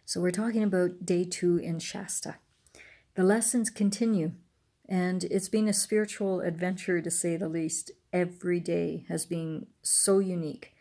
So we're talking about day 2 in Shasta. The lessons continue, and it's been a spiritual adventure to say the least. Every day has been so unique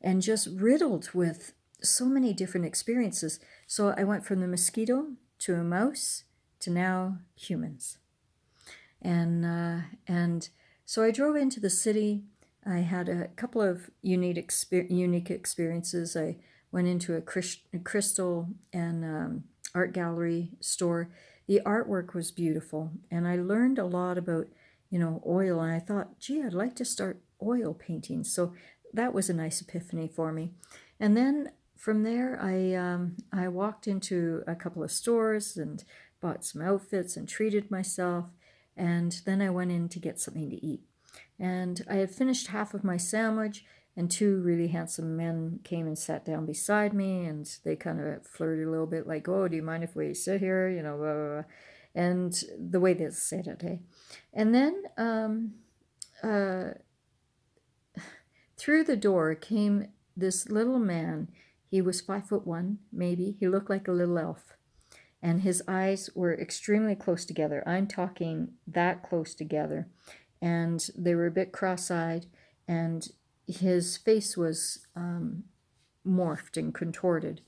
and just riddled with so many different experiences. So I went from the mosquito to a mouse to now humans. And so I drove into the city. I had a couple of unique experiences. I went into a crystal and art gallery store. The artwork was beautiful, and I learned a lot about oil. And I thought, gee, I'd like to start oil painting. So that was a nice epiphany for me. And then from there, I walked into a couple of stores and bought some outfits and treated myself. And then I went in to get something to eat. And I had finished half of my sandwich, and two really handsome men came and sat down beside me, and they kind of flirted a little bit, like, "Oh, do you mind if we sit here?" Blah, blah, blah. And the way they said it, eh? And then uh, through the door came this little man. He was 5'1", maybe. He looked like a little elf, and his eyes were extremely close together. I'm talking that close together. And they were a bit cross-eyed, and his face was morphed and contorted.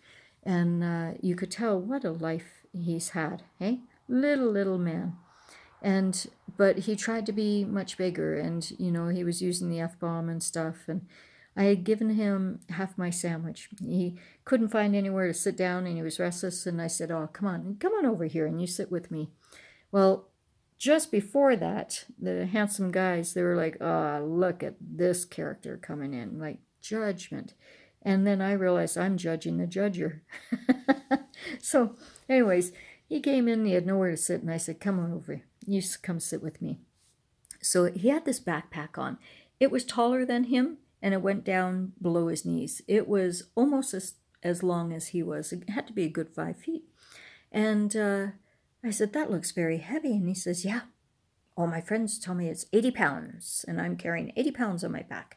And you could tell what a life he's had, hey? Little man. But he tried to be much bigger, and he was using the F-bomb and stuff, and I had given him half my sandwich. He couldn't find anywhere to sit down, and he was restless, and I said, "Oh, come on over here, and you sit with me." Well, just before that, the handsome guys, they were like, "Oh, look at this character coming in," like judgment. And then I realized I'm judging the judger. So, anyways, he came in, he had nowhere to sit, and I said, "Come on over, you come sit with me." So he had this backpack on. It was taller than him, and it went down below his knees. It was almost as long as he was. It had to be a good 5 feet. And I said, "That looks very heavy." And he says, "Yeah, all my friends tell me it's 80 pounds, and I'm carrying 80 pounds on my back."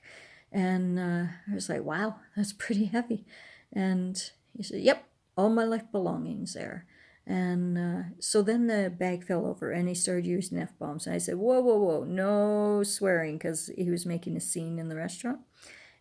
And I was like, "Wow, that's pretty heavy." And he said, "Yep, all my life belongings there." And so then the bag fell over, and he started using F-bombs. And I said, "Whoa, whoa, whoa, no swearing," because he was making a scene in the restaurant.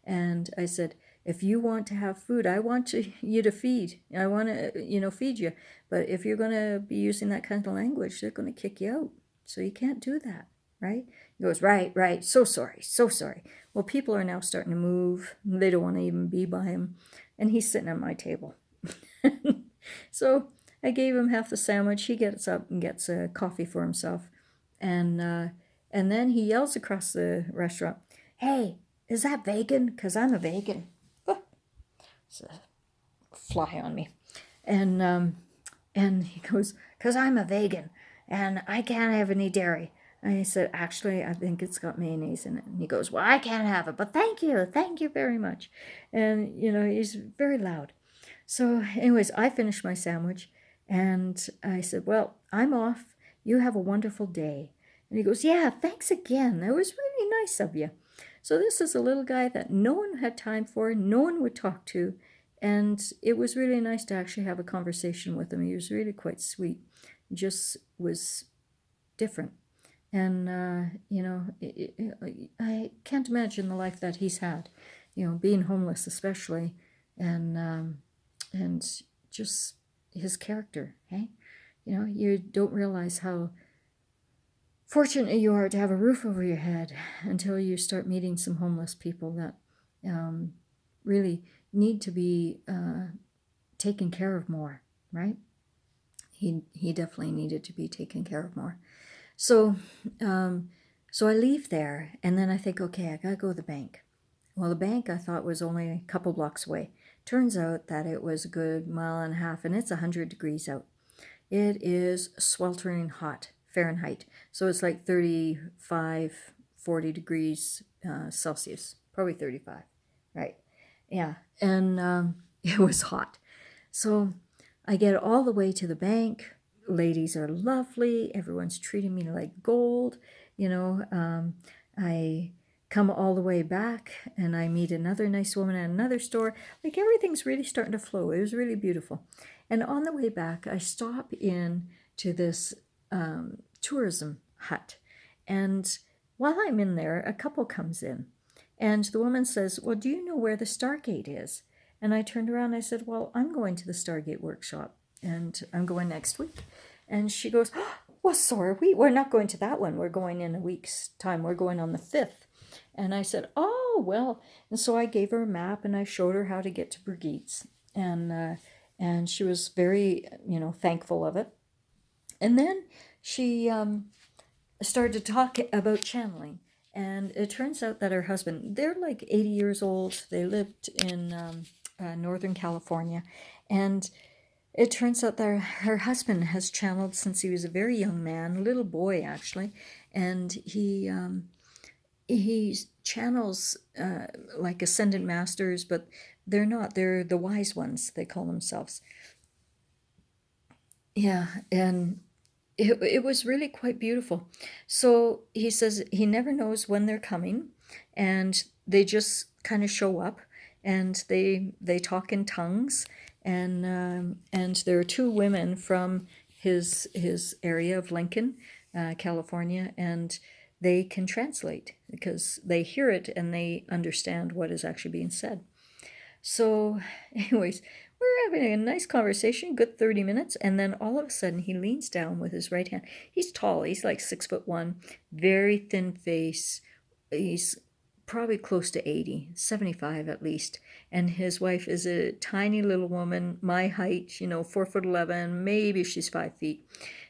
And I said, "If you want to have food, I want you to feed. I want to, feed you. But if you're going to be using that kind of language, they're going to kick you out. So you can't do that, right?" He goes, "Right, right. So sorry, so sorry." Well, people are now starting to move. They don't want to even be by him. And he's sitting at my table. So I gave him half the sandwich. He gets up and gets a coffee for himself. And then he yells across the restaurant, "Hey, is that vegan? Because I'm a vegan." It's a fly on me. And he goes, "Because I'm a vegan, and I can't have any dairy." And I said, "Actually, I think it's got mayonnaise in it." And he goes, "Well, I can't have it, but thank you very much." And, he's very loud. So anyways, I finished my sandwich, and I said, "Well, I'm off. You have a wonderful day." And he goes, "Yeah, thanks again. That was really nice of you." So this is a little guy that no one had time for, no one would talk to, and it was really nice to actually have a conversation with him. He was really quite sweet. He just was different. And, I can't imagine the life that he's had, being homeless especially, and just his character, hey? You don't realize how fortunate you are to have a roof over your head until you start meeting some homeless people that really need to be taken care of more, right? He definitely needed to be taken care of more. So I leave there, and then I think, okay, I gotta go to the bank. Well, the bank I thought was only a couple blocks away. Turns out that it was a good mile and a half, and it's 100 degrees out. It is sweltering hot Fahrenheit. So it's like 35, 40 degrees Celsius, probably 35, right? Yeah, and it was hot. So I get all the way to the bank. Ladies are lovely. Everyone's treating me like gold. I come all the way back, and I meet another nice woman at another store. Like everything's really starting to flow. It was really beautiful. And on the way back, I stop in to this tourism hut. And while I'm in there, a couple comes in. And the woman says, "Well, do you know where the Stargate is?" And I turned around and I said, "Well, I'm going to the Stargate workshop, and I'm going next week." And she goes, "Well, so are we. We're not going to that one. We're going in a week's time. We're going on the 5th. And I said, "Oh, well." And so I gave her a map and I showed her how to get to Brigitte's. And she was very, thankful of it. And then she started to talk about channeling. And it turns out that her husband, they're like 80 years old. They lived in Northern California. And it turns out that her husband has channeled since he was a very young man, a little boy actually. And he channels like ascendant masters, but they're not. They're the wise ones, they call themselves. Yeah, and it was really quite beautiful. So he says he never knows when they're coming, and they just kind of show up, and they talk in tongues, and there are two women from his area of Lincoln, California, and they can translate because they hear it and they understand what is actually being said. So, anyways, we're having a nice conversation, good 30 minutes, and then all of a sudden he leans down with his right hand. He's tall, he's like 6'1", very thin face. He's probably close to 80, 75 at least. And his wife is a tiny little woman, my height, 4'11", maybe she's 5 feet.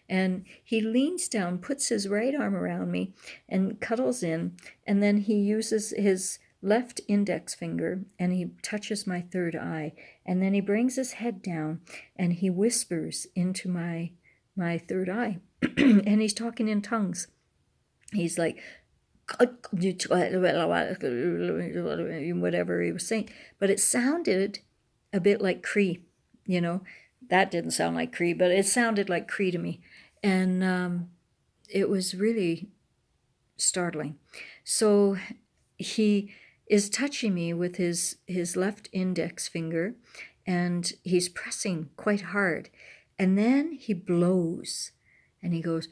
And he leans down, puts his right arm around me, and cuddles in, and then he uses his left index finger and he touches my third eye, and then he brings his head down and he whispers into my third eye and he's talking in tongues. He's like whatever he was saying, but it sounded a bit like Cree. That didn't sound like Cree, but it sounded like Cree to me. And it was really startling. So he is touching me with his left index finger, and he's pressing quite hard. And then he blows and he goes,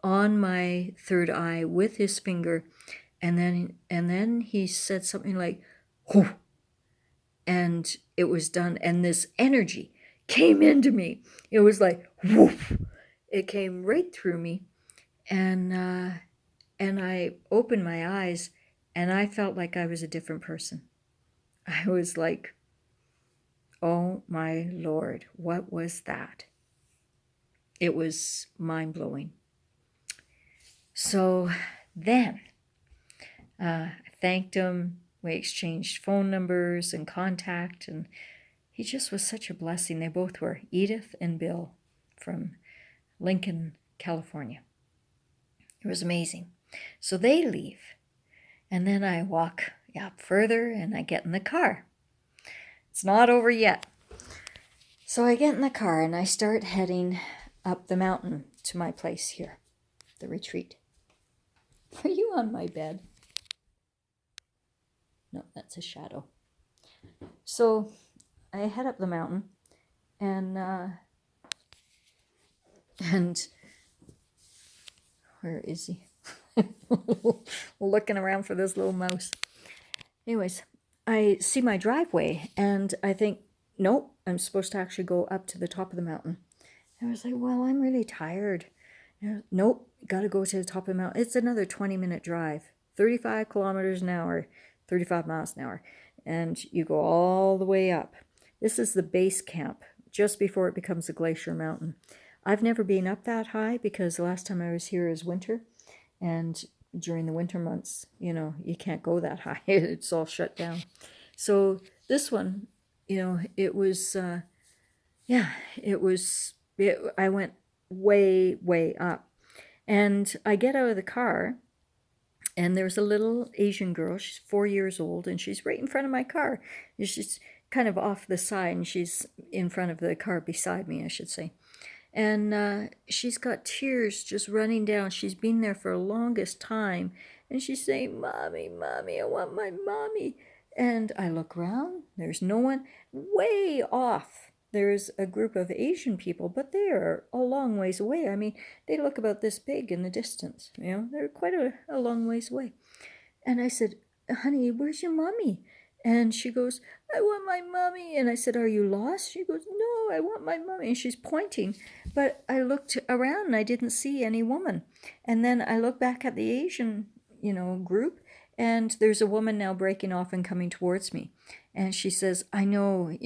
on my third eye with his finger. And then he said something like, "Whoo," and it was done. And this energy came into me. It was like, woof. It came right through me. And I opened my eyes and I felt like I was a different person. I was like, oh my Lord, what was that? It was mind-blowing. So then I thanked him. We exchanged phone numbers and contact, and he just was such a blessing. They both were, Edith and Bill from Lincoln, California. It was amazing. So they leave, and then I walk up further and I get in the car. It's not over yet. So I get in the car and I start heading up the mountain to my place here, the retreat. Are you on my bed? No, that's a shadow. So I head up the mountain, and where is he? Looking around for this little mouse. Anyways, I see my driveway and I think, nope, I'm supposed to actually go up to the top of the mountain. And I was like, well, I'm really tired. Nope, got to go to the top of the mountain. It's another 20-minute drive, 35 kilometers an hour, 35 miles an hour. And you go all the way up. This is the base camp, just before it becomes a glacier mountain. I've never been up that high because the last time I was here is winter. And during the winter months, you can't go that high. It's all shut down. So this one, it was, I went way, way up. And I get out of the car, and there's a little Asian girl. She's 4 years old, and she's right in front of my car. She's kind of off the side, and she's in front of the car beside me, I should say. And she's got tears just running down. She's been there for the longest time. And she's saying, Mommy, Mommy, I want my mommy. And I look around, there's no one. Way off, there's a group of Asian people, but they are a long ways away. I mean, they look about this big in the distance. They're quite a long ways away. And I said, Honey, where's your mommy? And she goes, I want my mommy. And I said, Are you lost? She goes, No, I want my mommy. And she's pointing. But I looked around and I didn't see any woman. And then I looked back at the Asian, group, and there's a woman now breaking off and coming towards me. And she says, I know,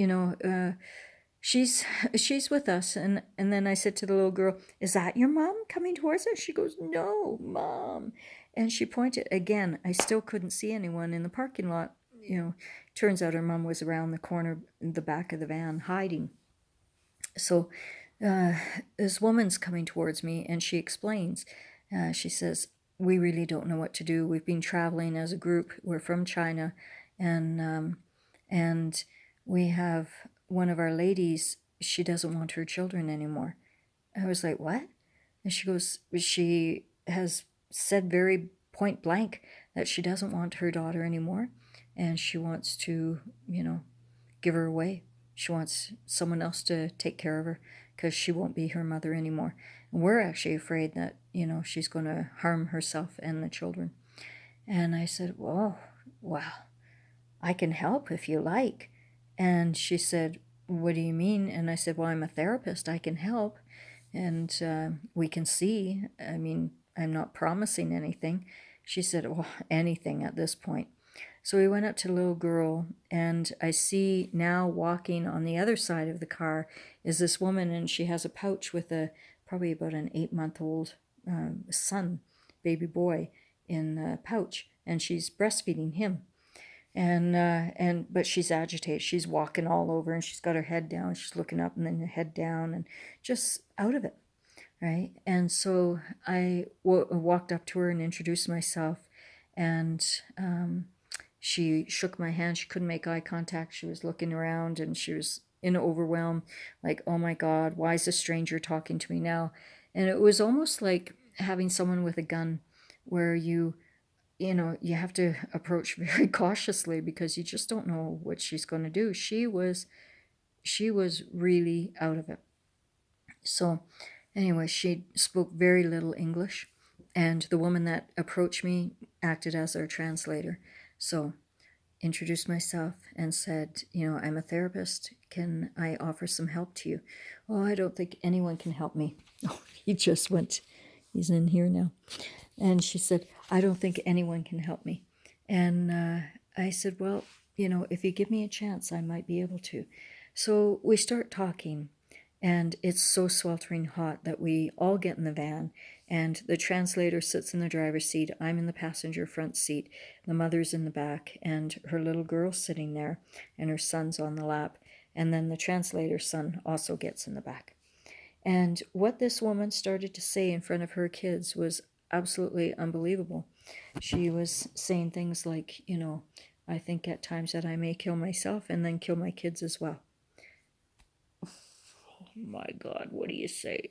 she's with us. And then I said to the little girl, Is that your mom coming towards us? She goes, No, Mom. And she pointed again. I still couldn't see anyone in the parking lot. Turns out her mom was around the corner in the back of the van hiding. So this woman's coming towards me, and she explains. She says, We really don't know what to do. We've been traveling as a group. We're from China, and we have one of our ladies. She doesn't want her children anymore. I was like, What? And she goes, She has said very point blank that she doesn't want her daughter anymore, and she wants to, give her away. She wants someone else to take care of her because she won't be her mother anymore. And we're actually afraid that, she's going to harm herself and the children. And I said, well, I can help if you like. And she said, What do you mean? And I said, Well, I'm a therapist. I can help. And we can see. I mean, I'm not promising anything. She said, Well, anything at this point. So we went up to the little girl, and I see now walking on the other side of the car is this woman, and she has a pouch with probably about an 8-month-old son, baby boy, in a pouch, and she's breastfeeding him. But she's agitated. She's walking all over, and she's got her head down. She's looking up and then her head down, and just out of it, right? And so I walked up to her and introduced myself, and she shook my hand. She couldn't make eye contact. She was looking around, and she was in overwhelm, like, oh my God, why is a stranger talking to me now? And it was almost like having someone with a gun, where you have to approach very cautiously because you just don't know what she's going to do. She was really out of it. So anyway, she spoke very little English, and the woman that approached me acted as our translator. So introduced myself and said, I'm a therapist. Can I offer some help to you? Oh, I don't think anyone can help me. Oh, he just went. He's in here now. And she said, I don't think anyone can help me. And I said, well, if you give me a chance, I might be able to. So we start talking, and it's so sweltering hot that we all get in the van, and the translator sits in the driver's seat. I'm in the passenger front seat. The mother's in the back, and her little girl's sitting there, and her son's on the lap. And then the translator's son also gets in the back. And what this woman started to say in front of her kids was absolutely unbelievable. She was saying things like, I think at times that I may kill myself and then kill my kids as well. Oh my God, what do you say?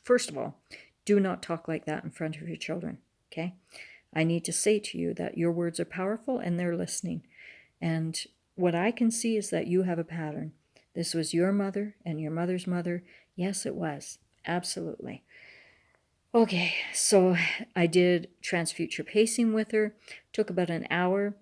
First of all, do not talk like that in front of your children, okay? I need to say to you that your words are powerful and they're listening. And what I can see is that you have a pattern. This was your mother and your mother's mother. Yes, it was. Absolutely. Okay, so I did transfuture pacing with her. Took about an hour.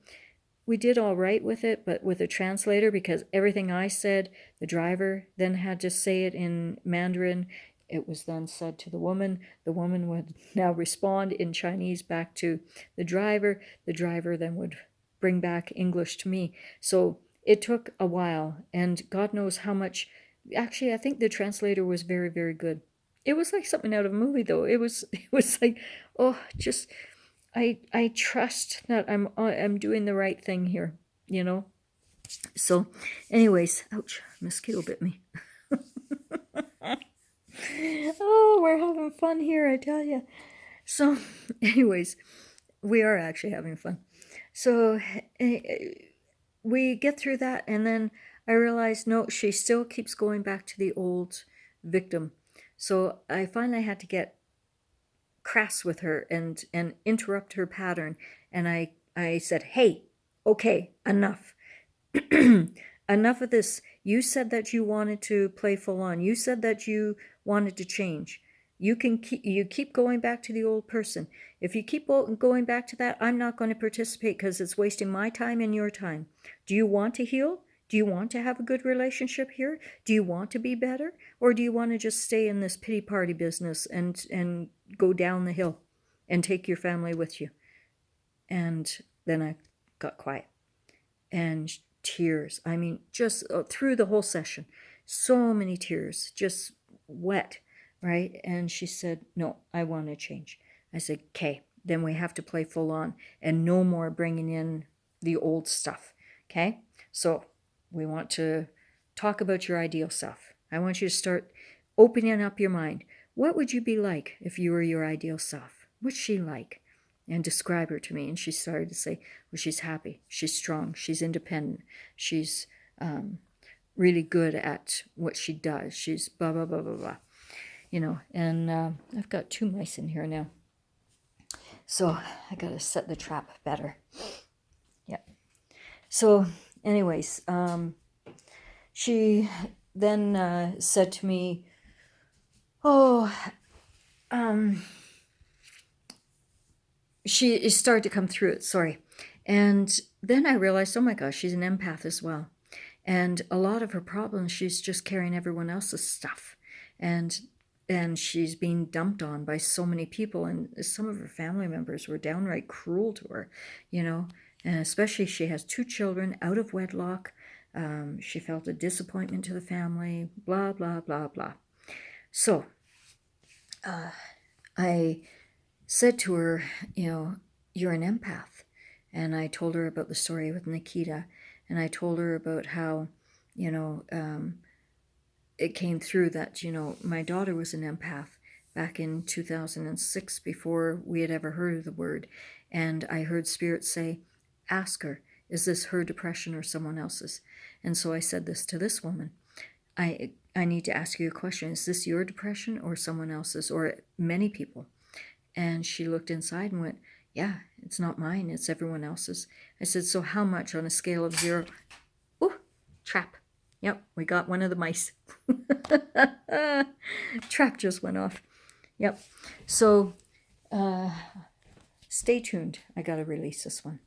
We did all right with it, but with a translator, because everything I said, the driver then had to say it in Mandarin. It was then said to the woman. The woman would now respond in Chinese back to the driver. The driver then would bring back English to me. So it took a while, and God knows how much. Actually, I think the translator was very, very good. It was like something out of a movie, though. It was like, oh, just I trust that I'm doing the right thing here, So, anyways, ouch, mosquito bit me. Oh, we're having fun here, I tell you. So, anyways, we are actually having fun. So, we get through that, and then I realized, no, she still keeps going back to the old victim. So I finally had to get crass with her and interrupt her pattern. And I said, hey, okay, enough. Enough of this. You said that you wanted to play full on. You said that you wanted to change. You keep going back to the old person. If you keep going back to that, I'm not going to participate because it's wasting my time and your time. Do you want to heal? Do you want to have a good relationship here? Do you want to be better? Or do you want to just stay in this pity party business and go down the hill and take your family with you? And then I got quiet. And tears. I mean, just through the whole session, so many tears, just wet, right? And she said, no, I want to change. I said, okay, then we have to play full on and no more bringing in the old stuff. Okay, so we want to talk about your ideal self. I want you to start opening up your mind. What would you be like if you were your ideal self? What's she like? And describe her to me. And she started to say, well, she's happy, she's strong, she's independent, she's really good at what she does, she's blah, blah, blah, blah, blah. And I've got 2 mice in here now. So I got to set the trap better. Yep. So anyways, she then said to me, oh, she started to come through it, sorry. And then I realized, oh my gosh, she's an empath as well. And a lot of her problems, she's just carrying everyone else's stuff. And she's being dumped on by so many people. And some of her family members were downright cruel to her, And especially she has 2 children out of wedlock. She felt a disappointment to the family, blah, blah, blah, blah. So I said to her, you're an empath. And I told her about the story with Nikita. And I told her about how, it came through that, my daughter was an empath back in 2006 before we had ever heard of the word. And I heard Spirit say, ask her, is this her depression or someone else's? And so I said this to this woman. I need to ask you a question. Is this your depression or someone else's or many people? And she looked inside and went, yeah, it's not mine, it's everyone else's. I said, so how much on a scale of 0? Ooh, trap. Yep, we got one of the mice. Trap just went off. Yep. So stay tuned. I got to release this one.